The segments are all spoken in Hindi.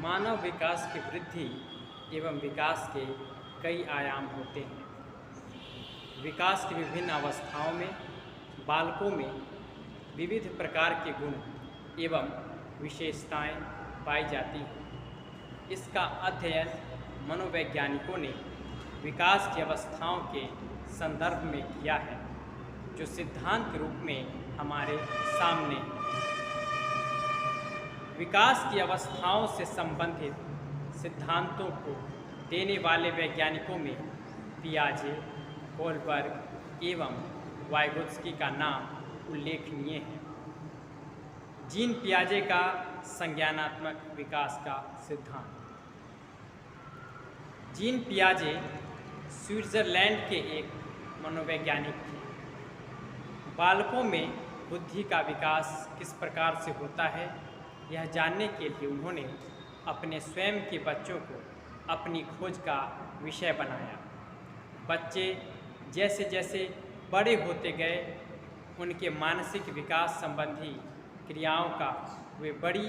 मानव विकास की वृद्धि एवं विकास के कई आयाम होते हैं। विकास की विभिन्न अवस्थाओं में बालकों में विविध प्रकार के गुण एवं विशेषताएं पाई जाती हैं। इसका अध्ययन मनोवैज्ञानिकों ने विकास की अवस्थाओं के संदर्भ में किया है, जो सिद्धांत के रूप में हमारे सामने है। विकास की अवस्थाओं से संबंधित सिद्धांतों को देने वाले वैज्ञानिकों में पियाजे, कोलबर्ग एवं वाइगोत्स्की का नाम उल्लेखनीय है। जीन पियाजे का संज्ञानात्मक विकास का सिद्धांत। जीन पियाजे स्विट्जरलैंड के एक मनोवैज्ञानिक थे। बालकों में बुद्धि का विकास किस प्रकार से होता है, यह जानने के लिए उन्होंने अपने स्वयं के बच्चों को अपनी खोज का विषय बनाया। बच्चे जैसे जैसे बड़े होते गए, उनके मानसिक विकास संबंधी क्रियाओं का वे बड़ी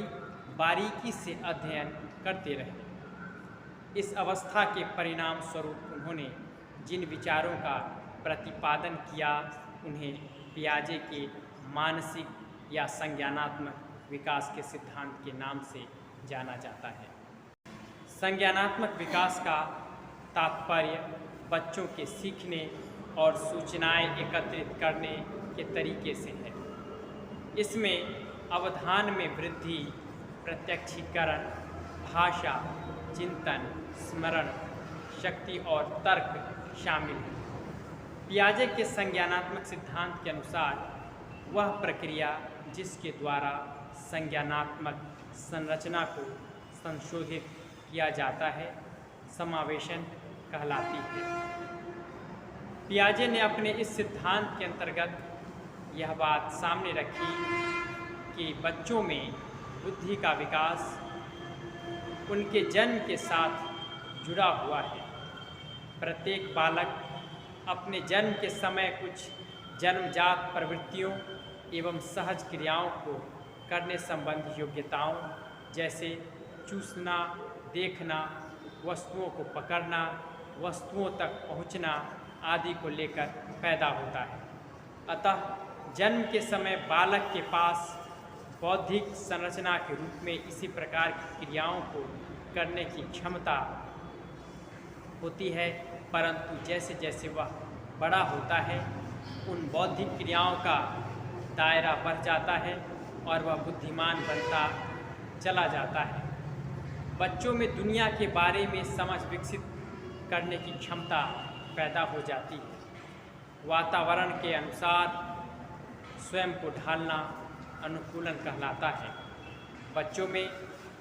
बारीकी से अध्ययन करते रहे। इस अवस्था के परिणाम स्वरूप उन्होंने जिन विचारों का प्रतिपादन किया, उन्हें पियाजे के मानसिक या संज्ञानात्मक विकास के सिद्धांत के नाम से जाना जाता है। संज्ञानात्मक विकास का तात्पर्य बच्चों के सीखने और सूचनाएं एकत्रित करने के तरीके से है। इसमें अवधान में वृद्धि, प्रत्यक्षीकरण, भाषा, चिंतन, स्मरण शक्ति और तर्क शामिल है। पियाजे के संज्ञानात्मक सिद्धांत के अनुसार वह प्रक्रिया जिसके द्वारा संज्ञानात्मक संरचना को संशोधित किया जाता है, समावेशन कहलाती है। पियाजे ने अपने इस सिद्धांत के अंतर्गत यह बात सामने रखी कि बच्चों में बुद्धि का विकास उनके जन्म के साथ जुड़ा हुआ है। प्रत्येक बालक अपने जन्म के समय कुछ जन्मजात प्रवृत्तियों एवं सहज क्रियाओं को करने संबंधी योग्यताओं जैसे चूसना, देखना, वस्तुओं को पकड़ना, वस्तुओं तक पहुंचना आदि को लेकर पैदा होता है। अतः जन्म के समय बालक के पास बौद्धिक संरचना के रूप में इसी प्रकार की क्रियाओं को करने की क्षमता होती है, परंतु जैसे जैसे वह बड़ा होता है, उन बौद्धिक क्रियाओं का दायरा बढ़ जाता है और वह बुद्धिमान बनता चला जाता है। बच्चों में दुनिया के बारे में समझ विकसित करने की क्षमता पैदा हो जाती है। वातावरण के अनुसार स्वयं को ढालना अनुकूलन कहलाता है। बच्चों में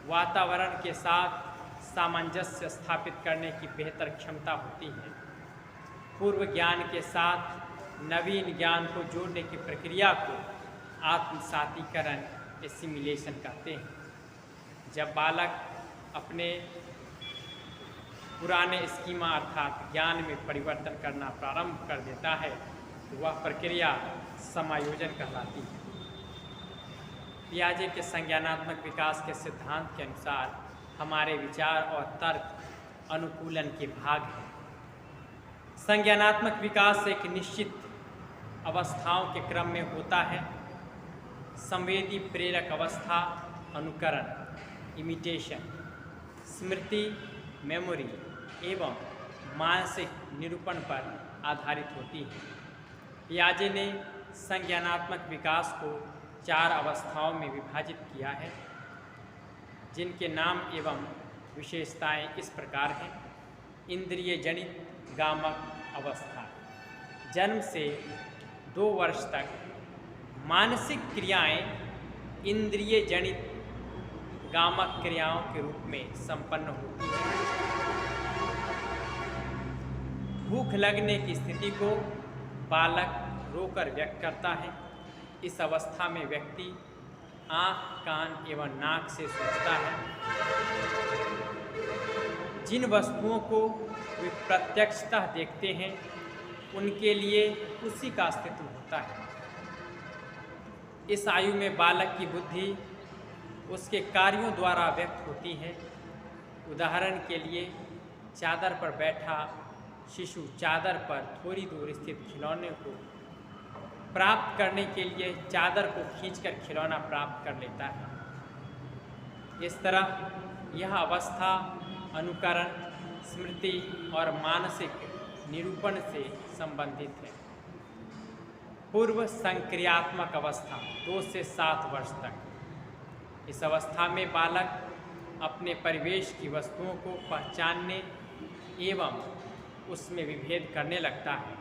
वातावरण के साथ सामंजस्य स्थापित करने की बेहतर क्षमता होती है। पूर्व ज्ञान के साथ नवीन ज्ञान को जोड़ने की प्रक्रिया को आत्मसातीकरण एसिमिलेशन कहते हैं। जब बालक अपने पुराने स्कीमा अर्थात ज्ञान में परिवर्तन करना प्रारंभ कर देता है, तो वह प्रक्रिया समायोजन कहलाती है। पियाजे के संज्ञानात्मक विकास के सिद्धांत के अनुसार हमारे विचार और तर्क अनुकूलन के भाग हैं। संज्ञानात्मक विकास एक निश्चित अवस्थाओं के क्रम में होता है। संवेदी प्रेरक अवस्था अनुकरण, इमिटेशन, स्मृति, मेमोरी एवं मानसिक निरूपण पर आधारित होती है। पियाजे ने संज्ञानात्मक विकास को 4 अवस्थाओं में विभाजित किया है, जिनके नाम एवं विशेषताएं इस प्रकार हैं। इंद्रिय जनित गामक अवस्था, जन्म से 2 वर्ष तक मानसिक क्रियाएं इंद्रिय जनित गामक क्रियाओं के रूप में संपन्न होती हैं। भूख लगने की स्थिति को बालक रोकर व्यक्त करता है। इस अवस्था में व्यक्ति आँख, कान एवं नाक से सूंघता है। जिन वस्तुओं को वे प्रत्यक्षतः देखते हैं, उनके लिए उसी का अस्तित्व होता है। इस आयु में बालक की बुद्धि उसके कार्यों द्वारा व्यक्त होती है। उदाहरण के लिए चादर पर बैठा शिशु चादर पर थोड़ी दूर स्थित खिलौने को प्राप्त करने के लिए चादर को खींचकर खिलौना प्राप्त कर लेता है। इस तरह यह अवस्था अनुकरण, स्मृति और मानसिक निरूपण से संबंधित है। पूर्व संक्रियात्मक अवस्था 2 से 7 वर्ष तक। इस अवस्था में बालक अपने परिवेश की वस्तुओं को पहचानने एवं उसमें विभेद करने लगता है।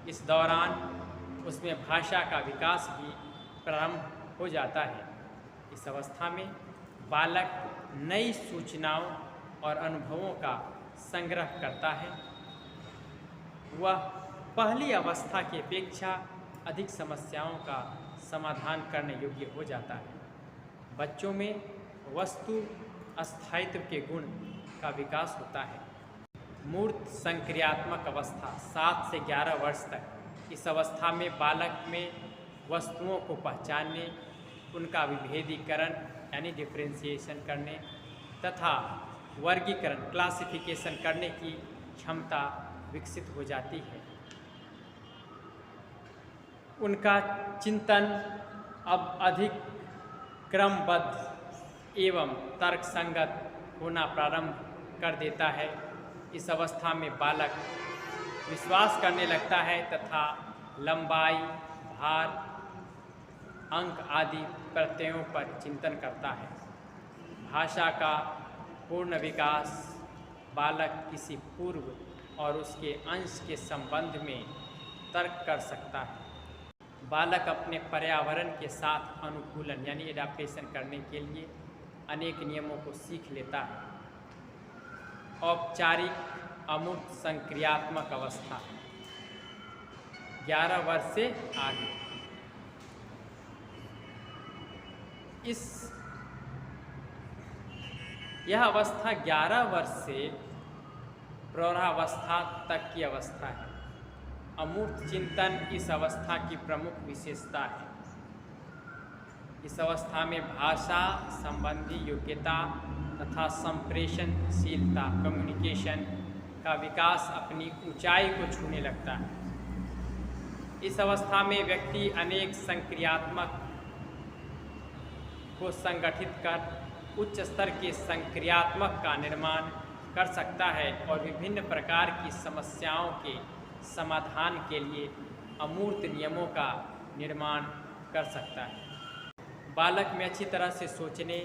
इस दौरान उसमें भाषा का विकास भी प्रारंभ हो जाता है। इस अवस्था में बालक नई सूचनाओं और अनुभवों का संग्रह करता है। वह पहली अवस्था की अपेक्षा अधिक समस्याओं का समाधान करने योग्य हो जाता है। बच्चों में वस्तु अस्थायित्व के गुण का विकास होता है। मूर्त संक्रियात्मक अवस्था 7 से 11 वर्ष तक। इस अवस्था में बालक में वस्तुओं को पहचानने, उनका विभेदीकरण यानी डिफरेंशिएशन करने तथा वर्गीकरण क्लासिफिकेशन करने की क्षमता विकसित हो जाती है। उनका चिंतन अब अधिक क्रमबद्ध एवं तर्कसंगत होना प्रारंभ कर देता है। इस अवस्था में बालक विश्वास करने लगता है तथा लंबाई, भार, अंक आदि प्रत्ययों पर चिंतन करता है। भाषा का पूर्ण विकास बालक किसी पूर्व और उसके अंश के संबंध में तर्क कर सकता है। बालक अपने पर्यावरण के साथ अनुकूलन यानी एडाप्टेशन करने के लिए अनेक नियमों को सीख लेता है। औपचारिक अमूर्त संक्रियात्मक अवस्था 11 वर्ष से आगे। यह अवस्था 11 वर्ष से प्रौढ़ावस्था तक की अवस्था है। अमूर्त चिंतन इस अवस्था की प्रमुख विशेषता है। इस अवस्था में भाषा संबंधी योग्यता तथा संप्रेषणशीलता कम्युनिकेशन का विकास अपनी ऊंचाई को छूने लगता है। इस अवस्था में व्यक्ति अनेक संक्रियात्मक को संगठित कर उच्च स्तर के संक्रियात्मक का निर्माण कर सकता है और विभिन्न प्रकार की समस्याओं के समाधान के लिए अमूर्त नियमों का निर्माण कर सकता है। बालक में अच्छी तरह से सोचने,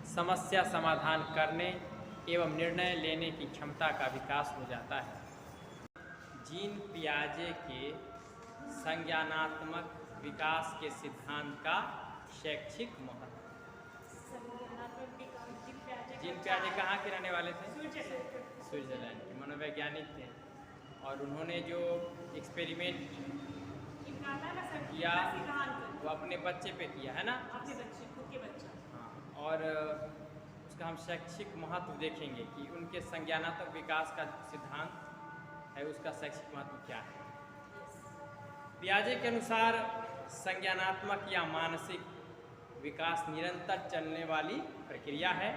समस्या समाधान करने एवं निर्णय लेने की क्षमता का विकास हो जाता है। जीन पियाजे के संज्ञानात्मक विकास के सिद्धांत का शैक्षिक महत्व। जीन पियाजे कहाँ के रहने वाले थे? स्विट्जरलैंड के मनोवैज्ञानिक थे और उन्होंने जो एक्सपेरिमेंट किया वो अपने बच्चे पे किया है ना, अपने बच्चे, खुद के बच्चा। हाँ, और उसका हम शैक्षिक महत्व देखेंगे कि उनके संज्ञानात्मक विकास का सिद्धांत है, उसका शैक्षिक महत्व क्या है। पियाजे के अनुसार संज्ञानात्मक या मानसिक विकास निरंतर चलने वाली प्रक्रिया है।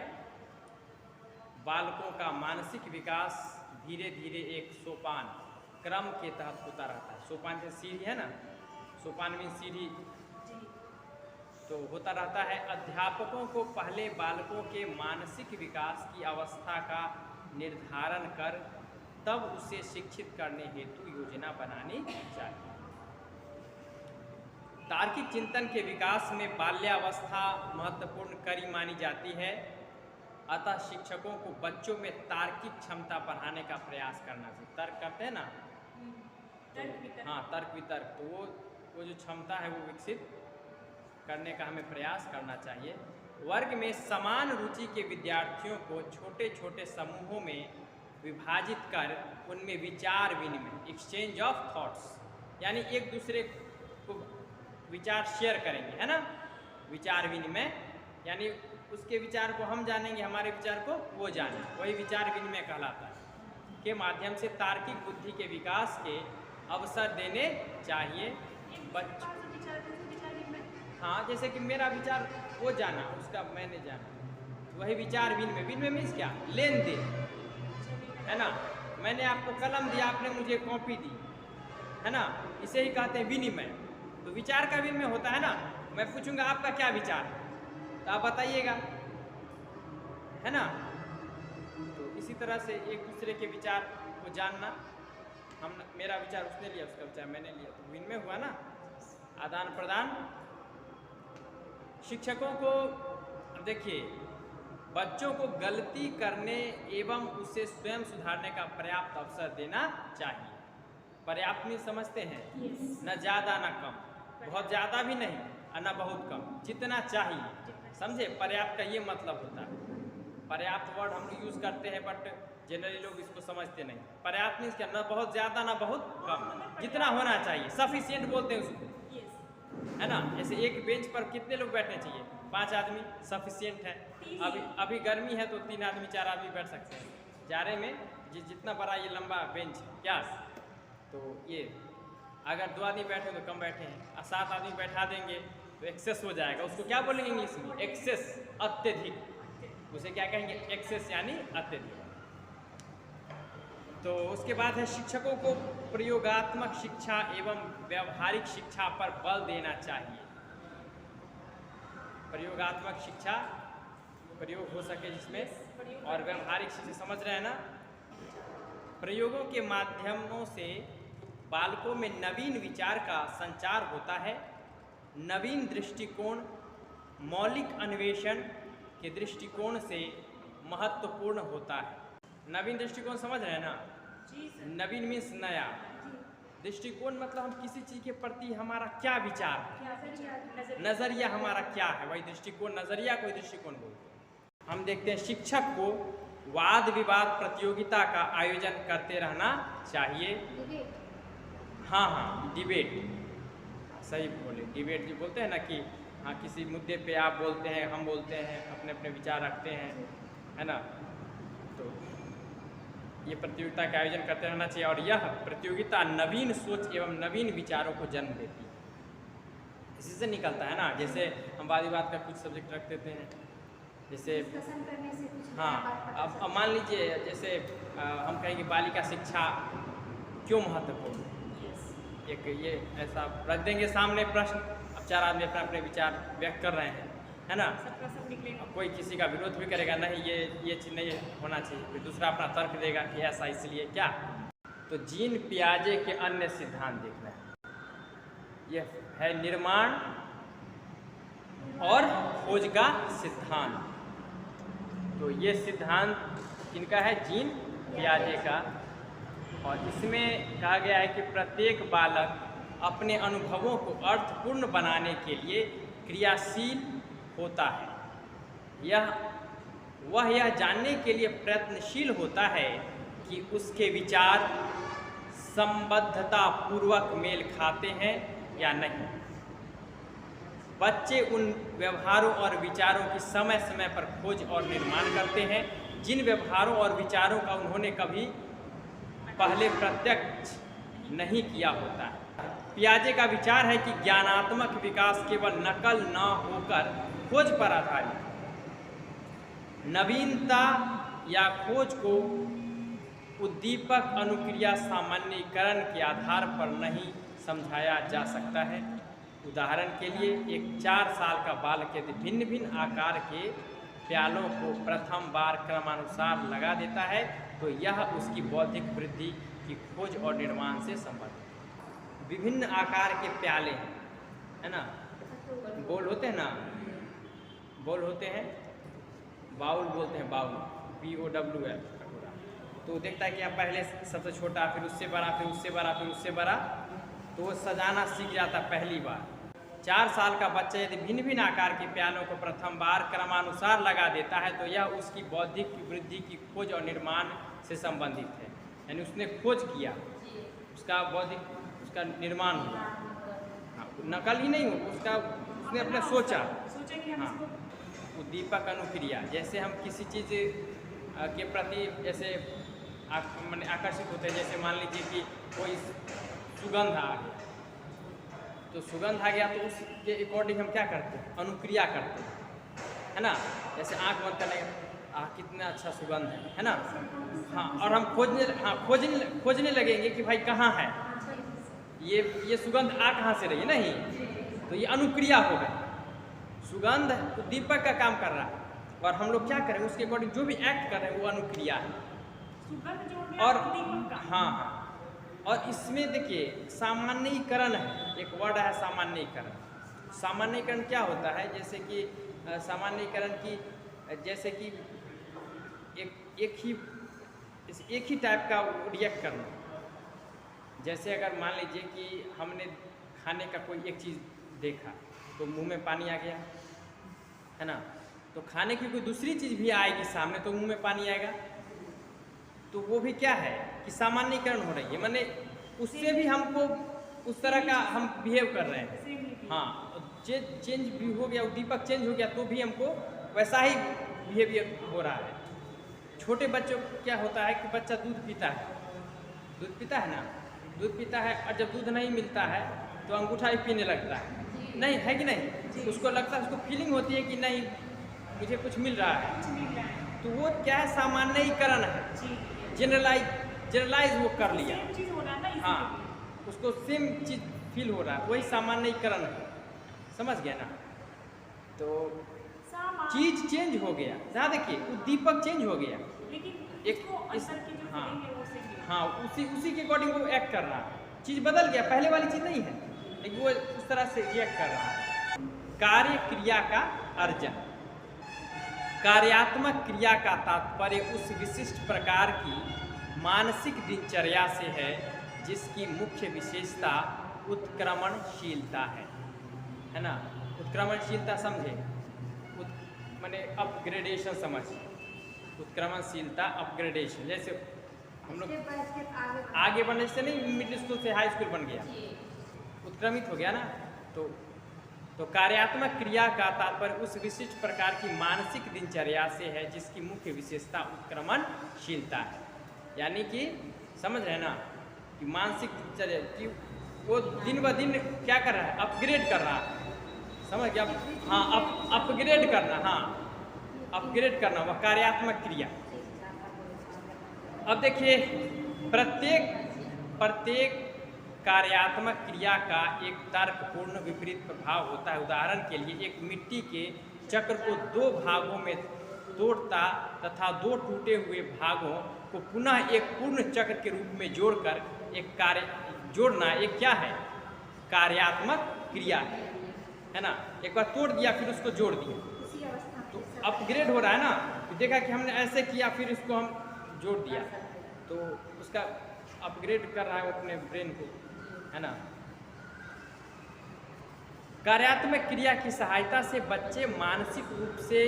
बालकों का मानसिक विकास धीरे धीरे एक सोपान क्रम के तहत होता रहता है। सोपान से सीढ़ी है ना, सोपान में सीढ़ी तो होता रहता है। अध्यापकों को पहले बालकों के मानसिक विकास की अवस्था का निर्धारण कर तब उसे शिक्षित करने हेतु योजना बनानी चाहिए। तार्किक चिंतन के विकास में बाल्यावस्था महत्वपूर्ण कड़ी मानी जाती है। अतः शिक्षकों को बच्चों में तार्किक क्षमता बढ़ाने का प्रयास करना चाहिए। तर्क करते हैं ना, हाँ, तर्क वितर्क, तो वो जो क्षमता है वो विकसित करने का हमें प्रयास करना चाहिए। वर्ग में समान रुचि के विद्यार्थियों को छोटे छोटे समूहों में विभाजित कर उनमें विचार विनिमय एक्सचेंज ऑफ थॉट्स यानी एक दूसरे को विचार शेयर करेंगे, है ना, विचार विनिमय यानी उसके विचार को हम जानेंगे, हमारे विचार को वो जाने, वही विचार विनिमय कहलाता है। के माध्यम से तार्किक बुद्धि के विकास के अवसर देने चाहिए बच्चों। हाँ, जैसे कि मेरा विचार वो जाना, उसका मैंने जाना, वही विचार विनिमय। विनिमय मीन्स क्या? लेन देन, है ना। मैंने आपको कलम दिया, आपने मुझे कॉपी दी, है ना, इसे ही कहते हैं विनिमय। तो विचार का विनिमय होता है ना। मैं पूछूंगा आपका क्या विचार है, तो आप बताइएगा, है ना। तो इसी तरह से एक दूसरे के विचार को जानना, मेरा विचार उसने लिया, उसका विचार मैंने लिया, तो विनिमय हुआ ना, आदान प्रदान। शिक्षकों को देखिए, बच्चों को गलती करने एवं उसे स्वयं सुधारने का पर्याप्त अवसर देना चाहिए। पर्याप्त नहीं समझते हैं? न ज़्यादा न कम, बहुत ज़्यादा भी नहीं और न बहुत कम, जितना चाहिए, समझे। पर्याप्त का ये मतलब होता है। पर्याप्त वर्ड हम लोग यूज़ करते हैं, बट जनरली लोग इसको समझते नहीं। पर्याप्त मीन्स क्या? न बहुत ज़्यादा न बहुत कम, जितना होना चाहिए, सफिशिएंट बोलते हैं उसको, है ना। जैसे एक बेंच पर कितने लोग बैठने चाहिए? 5 आदमी, सफिशिएंट है। अभी गर्मी है तो 3 आदमी 4 आदमी बैठ सकते हैं। जाड़े में जितना बड़ा ये लंबा बेंच क्या, तो ये अगर 2 आदमी बैठे तो कम बैठे हैं, और 7 आदमी बैठा देंगे तो एक्सेस हो जाएगा। उसको क्या बोलेंगे इंग्लिश में? एक्सेस, अत्यधिक। उसे क्या कहेंगे? एक्सेस यानी अत्यधिक। तो उसके बाद है, शिक्षकों को प्रयोगात्मक शिक्षा एवं व्यावहारिक शिक्षा पर बल देना चाहिए। प्रयोगात्मक शिक्षा, प्रयोग हो सके जिसमें, और व्यावहारिक शिक्षा, समझ रहे हैं ना। प्रयोगों के माध्यमों से बालकों में नवीन विचार का संचार होता है। नवीन दृष्टिकोण मौलिक अन्वेषण के दृष्टिकोण से महत्वपूर्ण होता है। नवीन दृष्टिकोण समझ रहे हैं ना? नवीन मीन्स नया, दृष्टिकोण मतलब हम किसी चीज़ के प्रति हमारा क्या विचार है, नज़रिया हमारा क्या है, वही दृष्टिकोण, नज़रिया कोई दृष्टिकोण बोलते हैं। हम देखते हैं, शिक्षक को वाद विवाद प्रतियोगिता का आयोजन करते रहना चाहिए। हाँ, डिबेट, सही बोले, डिबेट जो बोलते हैं ना, कि हाँ किसी मुद्दे पे आप बोलते हैं, हम बोलते हैं, अपने अपने विचार रखते हैं, है ना। तो ये प्रतियोगिता का आयोजन करते रहना चाहिए, और यह प्रतियोगिता नवीन सोच एवं नवीन विचारों को जन्म देती है। इसी से निकलता है ना। जैसे हम वाद विवाद का कुछ सब्जेक्ट रख देते हैं, जैसे हाँ, अब मान लीजिए, जैसे हम कहेंगे बालिका शिक्षा क्यों महत्वपूर्ण है, एक ये ऐसा रख देंगे सामने प्रश्न। अब 4 आदमी अपने अपने विचार व्यक्त कर रहे हैं, है ना। कोई किसी का विरोध भी करेगा, नहीं ये चीज़ नहीं होना चाहिए, फिर दूसरा अपना तर्क देगा कि ऐसा इसलिए क्या। तो जीन पियाजे के अन्य सिद्धांत देखना है। यह है निर्माण और खोज का सिद्धांत। तो ये सिद्धांत किनका है? जीन पियाजे का। और इसमें कहा गया है कि प्रत्येक बालक अपने अनुभवों को अर्थपूर्ण बनाने के लिए क्रियाशील होता है। वह यह जानने के लिए प्रयत्नशील होता है कि उसके विचार संबद्धता पूर्वक मेल खाते हैं या नहीं। बच्चे उन व्यवहारों और विचारों की समय समय पर खोज और निर्माण करते हैं जिन व्यवहारों और विचारों का उन्होंने कभी पहले प्रत्यक्ष नहीं किया होता है। पियाजे का विचार है कि ज्ञानात्मक विकास केवल नकल न होकर खोज पर आधारित। नवीनता या खोज को उद्दीपक अनुक्रिया सामान्यीकरण के आधार पर नहीं समझाया जा सकता है। उदाहरण के लिए, एक 4 साल का बालक यदि भिन्न भिन्न आकार के प्यालों को प्रथम बार क्रमानुसार लगा देता है तो यह उसकी बौद्धिक वृद्धि की खोज और निर्माण से संबंधित है। विभिन्न आकार के प्याले हैं, है ना। बोल होते हैं ना, बोल होते हैं, बाउल बोलते हैं, बाउल, BOWL। तो देखता है कि आप पहले सबसे छोटा, फिर उससे बड़ा, फिर उससे बड़ा, फिर उससे बड़ा, तो वो सजाना सीख जाता पहली बार। 4 साल का बच्चा यदि भिन्न भिन्न आकार के प्यालों को प्रथम बार क्रमानुसार लगा देता है तो यह उसकी बौद्धिक वृद्धि की खोज और निर्माण से संबंधित है। यानी उसने खोज किया, उसका बौद्धिक, उसका निर्माण हुआ। हाँ, नकल ही नहीं हो, उसने अपना सोचा। हाँ, उद्दीपक अनुक्रिया, जैसे हम किसी चीज़ के प्रति जैसे आकर्षित होते हैं। जैसे मान लीजिए कि कोई सुगंध आ गया, तो सुगंध आ गया तो उसके अकॉर्डिंग हम क्या करते हैं? अनुक्रिया करते हैं। है ना। जैसे आँख बंद करने कितना अच्छा सुगंध है ना। हाँ, और हम खोजने लगेंगे कि भाई कहाँ है ये सुगंध आ कहाँ से रही है, नहीं। तो ये अनुक्रिया हो गई। सुगंध उद्दीपक का काम कर रहा है और हम लोग क्या करें उसके अकॉर्डिंग जो भी एक्ट कर रहे हैं वो अनुक्रिया है। और हाँ, और इसमें देखिए सामान्यीकरण है, एक वर्ड है सामान्यीकरण। सामान्यीकरण क्या होता है, जैसे कि सामान्यीकरण की जैसे कि एक ही टाइप का रिएक्ट करना। जैसे अगर मान लीजिए कि हमने खाने का कोई एक चीज़ देखा तो मुंह में पानी आ गया, है ना। तो खाने की कोई दूसरी चीज़ भी आएगी सामने तो मुंह में पानी आएगा। तो वो भी क्या है कि सामान्यीकरण हो रही है, माने उससे भी हमको उस तरह का हम बिहेव कर रहे हैं। हाँ, चेंज भी हो गया, उद्दीपक चेंज हो गया तो भी हमको वैसा ही बिहेवियर हो रहा है। छोटे बच्चों को क्या होता है कि बच्चा दूध पीता है ना, दूध पीता है और जब दूध नहीं मिलता है तो अंगूठा ही पीने लगता है, नहीं है कि नहीं। उसको लगता है, उसको फीलिंग होती है कि नहीं मुझे कुछ मिल रहा है। तो वो क्या है, सामान्यीकरण है, जनरलाइज वो कर लिया। हाँ, उसको सेम चीज फील हो रहा है, वही सामान्यीकरण है, समझ गया ना। तो चीज चेंज हो गया, जहाँ देखिए उद्दीपक चेंज हो गया, लेकिन एक हाँ उसी के अकॉर्डिंग वो एक्ट कर रहा है। चीज बदल गया, पहले वाली चीज नहीं है, लेकिन वो उस तरह से रिएक्ट कर रहा है। कार्य क्रिया का अर्जन। कार्यात्मक क्रिया का तात्पर्य उस विशिष्ट प्रकार की मानसिक दिनचर्या से है जिसकी मुख्य विशेषता उत्क्रमणशीलता है ना। उत्क्रमणशीलता समझे, माने अपग्रेडेशन समझ, उत्क्रमणशीलता अपग्रेडेशन। जैसे हम लोग आगे बढ़ने से नहीं, मिडिल स्कूल से हाई स्कूल बन गया, उत्क्रमित हो गया ना। तो कार्यात्मक क्रिया का तात्पर्य उस विशिष्ट प्रकार की मानसिक दिनचर्या से है जिसकी मुख्य विशेषता उत्क्रमणशीलता है। यानी कि समझ रहे हैं ना कि मानसिक दिनचर्या कि वो दिन ब दिन क्या कर रहा है, अपग्रेड कर रहा है, समझ गया। हाँ, अपग्रेड करना, हाँ अपग्रेड करना, वह कार्यात्मक क्रिया। अब देखिए प्रत्येक कार्यात्मक क्रिया का एक तर्कपूर्ण विपरीत प्रभाव होता है। उदाहरण के लिए एक मिट्टी के चक्र को दो भागों में तोड़ता तथा दो टूटे हुए भागों को पुनः एक पूर्ण चक्र के रूप में जोड़कर एक कार्य जोड़ना, एक क्या है, कार्यात्मक क्रिया है ना। एक बार तोड़ दिया फिर उसको जोड़ दिया तो अपग्रेड हो रहा है ना। तो देखा कि हमने ऐसे किया फिर इसको हम जोड़ दिया तो उसका अपग्रेड कर रहा है वो अपने ब्रेन को, है ना। कार्यात्मक क्रिया की सहायता से बच्चे मानसिक रूप से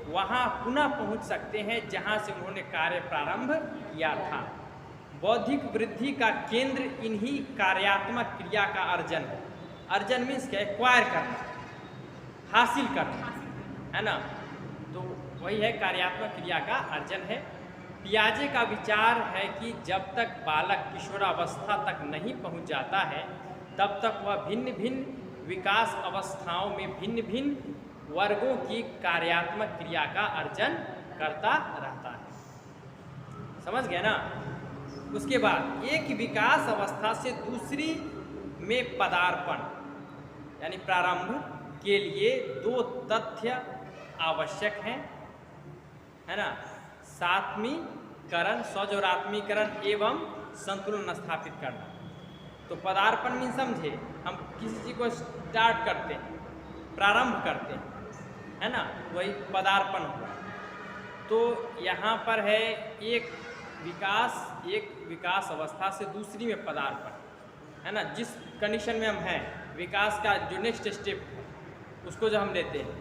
वहां पुनः पहुंच सकते हैं जहां से उन्होंने कार्य प्रारंभ किया था। बौद्धिक वृद्धि का केंद्र इन्हीं कार्यात्मक क्रिया का अर्जन है। अर्जन मीन्स क्या, एक्वायर करना, हासिल करना, है ना। तो वही है कार्यात्मक क्रिया का अर्जन है। पियाजे का विचार है कि जब तक बालक किशोरावस्था तक नहीं पहुंच जाता है तब तक वह भिन्न भिन्न विकास अवस्थाओं में भिन्न भिन्न वर्गों की कार्यात्मक क्रिया का अर्जन करता रहता है, समझ गए ना। उसके बाद एक विकास अवस्था से दूसरी में पदार्पण यानी प्रारंभ के लिए दो तथ्य आवश्यक हैं, है ना। सात्मीकरण, सौजोरात्मीकरण एवं संतुलन स्थापित करना। तो पदार्पण मीन समझे, हम किसी चीज को स्टार्ट करते हैं, प्रारंभ करते हैं, है ना, वही पदार्पण हुआ। तो यहाँ पर है एक विकास अवस्था से दूसरी में पदार्पण, है ना। जिस कंडीशन में हम हैं, विकास का जो नेक्स्ट स्टेप है उसको जो हम लेते हैं,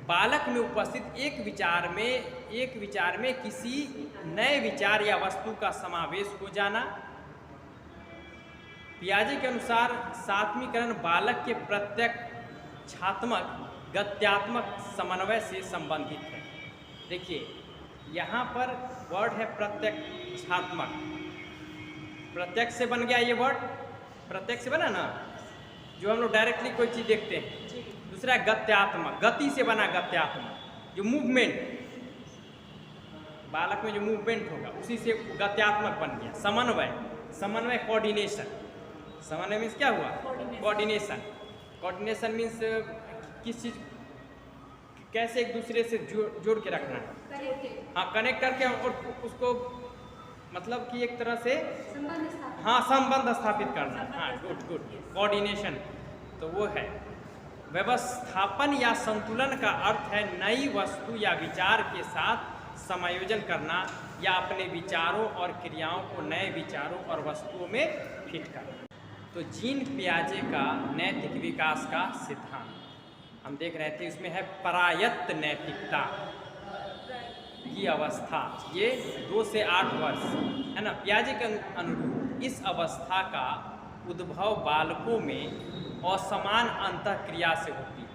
बालक में उपस्थित एक विचार में किसी नए विचार या वस्तु का समावेश हो जाना। पियाजे के अनुसार सात्मीकरण बालक के प्रत्यक्षात्मक गत्यात्मक समन्वय से संबंधित है। देखिए यहाँ पर वर्ड है प्रत्यक्षात्मक, प्रत्यक्ष से बन गया ये वर्ड, प्रत्यक्ष से बना ना, जो हम लोग डायरेक्टली कोई चीज़ देखते हैं। दूसरा गत्यात्मक, गति से बना गत्यात्मक, जो मूवमेंट, बालक में जो मूवमेंट होगा उसी से गत्यात्मक बन गया। समन्वय, समन्वय कोऑर्डिनेशन, समन्वय मीन्स क्या हुआ? कोऑर्डिनेशन। कोऑर्डिनेशन मीन्स किस चीज़ कैसे एक दूसरे से जोड़ के रखना है, हाँ कनेक्ट करके और उसको मतलब कि एक तरह से हाँ संबंध स्थापित करना, हाँ गुड गुड, कोऑर्डिनेशन। तो वो है व्यवस्थापन या संतुलन का अर्थ है नई वस्तु या विचार के साथ समायोजन करना या अपने विचारों और क्रियाओं को नए विचारों और वस्तुओं में फिट करना। तो जीन पियाजे का नैतिक विकास का सिद्धांत हम देख रहे थे, उसमें है परायत्त नैतिकता की अवस्था। ये 2 से 8 वर्ष है ना। पियाजे के अनुरूप इस अवस्था का उद्भव बालकों में असमान अंतःक्रिया से होती है।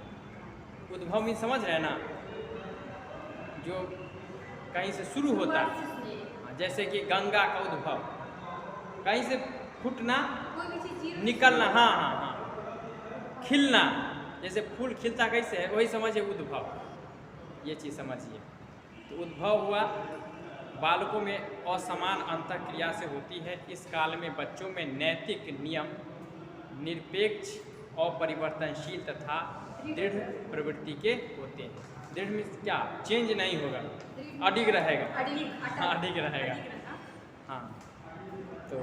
उद्भव में समझ रहे हैं ना, जो कहीं से शुरू होता है, जैसे कि गंगा का उद्भव, कहीं से फूटना निकलना, हाँ हाँ हाँ, खिलना, जैसे फूल खिलता कैसे है वही समझिए उद्भव, ये चीज़ समझिए। तो उद्भव हुआ बालकों में असमान अंतःक्रिया से होती है। इस काल में बच्चों में नैतिक नियम निरपेक्ष और परिवर्तनशील तथा दृढ़ प्रवृत्ति के होते हैं। दृढ़ में क्या? चेंज नहीं होगा, अडिग रहेगा, हाँ अडिग रहेगा, हाँ। तो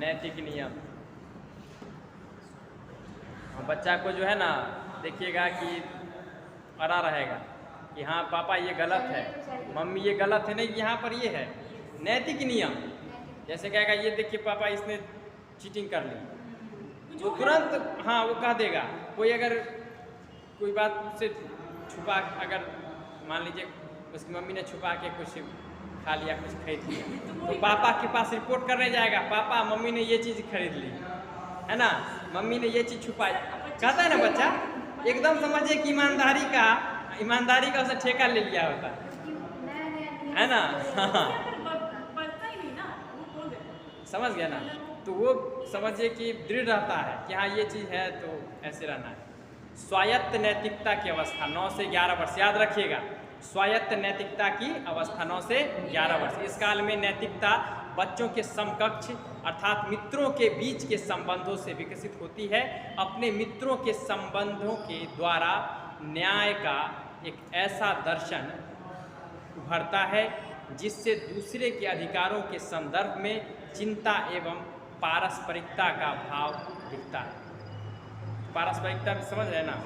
नैतिक नियम बच्चा को जो है ना देखिएगा कि अड़ा रहेगा कि हाँ पापा ये गलत है, मम्मी ये गलत है, नहीं यहाँ पर ये है नैतिक नियम। जैसे कहेगा ये देखिए पापा इसने चीटिंग कर ली, तो तुरंत हाँ वो कह देगा। कोई अगर कोई बात उससे छुपा, अगर मान लीजिए उसकी मम्मी ने छुपा के कुछ खा लिया, कुछ खरीद लिया, तो पापा के पास रिपोर्ट करने जाएगा, पापा मम्मी ने ये चीज़ खरीद ली है ना, मम्मी ने ये चीज़ छुपाई। कहता है ना बच्चा, एकदम समझिए कि ईमानदारी का उसने ठेका ले लिया होता है ना, हाँ समझ गया ना। तो वो समझिए कि दृढ़ रहता है कि हाँ ये चीज़ है तो ऐसे रहना है। स्वायत्त नैतिकता की अवस्था 9 से 11 वर्ष, याद रखिएगा स्वायत्त नैतिकता की अवस्था 9 से 11 वर्ष। इस काल में नैतिकता बच्चों के समकक्ष अर्थात मित्रों के बीच के संबंधों से विकसित होती है। अपने मित्रों के संबंधों के द्वारा न्याय का एक ऐसा दर्शन उभरता है जिससे दूसरे के अधिकारों के संदर्भ में चिंता एवं पारस्परिकता का भाव दिखता है। पारस्परिकता भी समझ रहे हैं ना,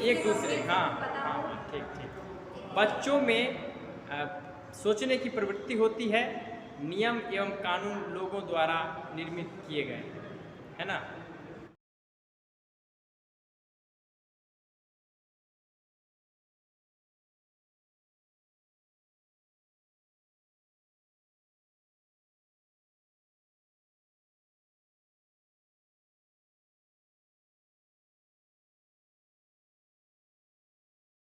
एक दूसरे, हाँ हाँ ठीक ठीक। बच्चों में सोचने की प्रवृत्ति होती है, नियम एवं कानून लोगों द्वारा निर्मित किए गए है ना।